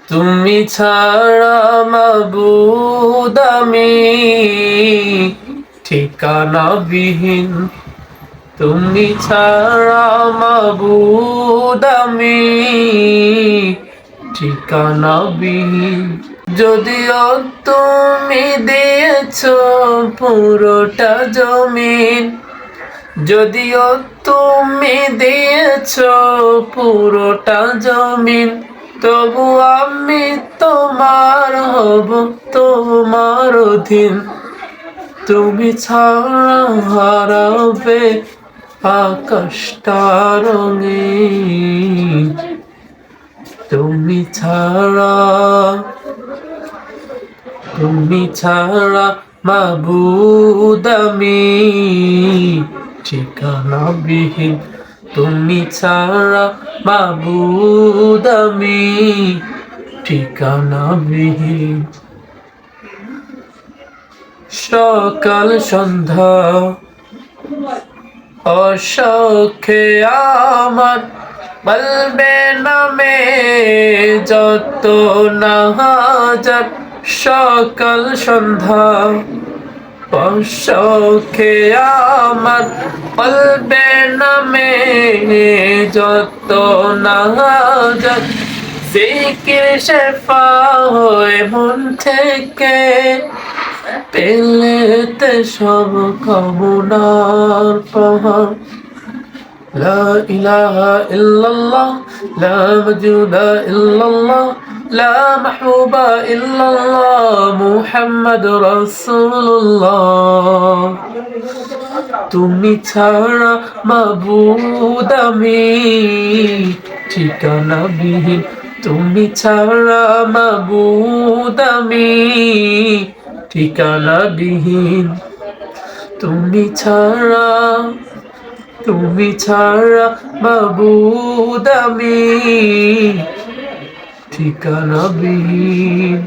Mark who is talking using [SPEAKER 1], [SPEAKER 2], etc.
[SPEAKER 1] তুমি ছাড়া মাবুদ আমি ঠিকানাবিহীন, তুমি ছাড়া মাবুদ আমি ঠিকানাবিহীন। যদিও তুমি দিয়েছো পুরোটা জমিন, যদিও তুমি দিয়েছো পুরোটা জমিন, তবু আমি তোমার হব, তোমার অধীন। তুমি ছাড়া হারাবে আকাশটা রঙিন, তুমি ছাড়া, তুমি ছাড়া মাবুদ আমি ঠিকানাবিহীন, তুমি ছাড়া মাবুদ আমি ঠিকানাবিহীন। সকাল সন্ধ্যা অসখে আমার বলবে নামে যত না হাজার, সকাল সন্ধ্যা অসখে আমার বলবে নামে যত না হাজার, জিকির শেফা হয়ে মন থেকে পেলেতে সব কামনার পাহাড়। লা ইলাহা ইল্লাল্লাহ, লা মাবুদা ইল্লাল্লাহ, লা মাহবুবা ইল্লাল্লাহ, মুহাম্মাদুর রাসূলুল্লাহ। তুমি ছাড়া মাবুদ আমি ঠিকানাবিহীন, তুমি ছাড়া মাবুদ আমি ঠিকানাবিহীন, তুমি ছাড়া, তুমি ছাড়া মাবুদ আমি ঠিকানাবিহীন।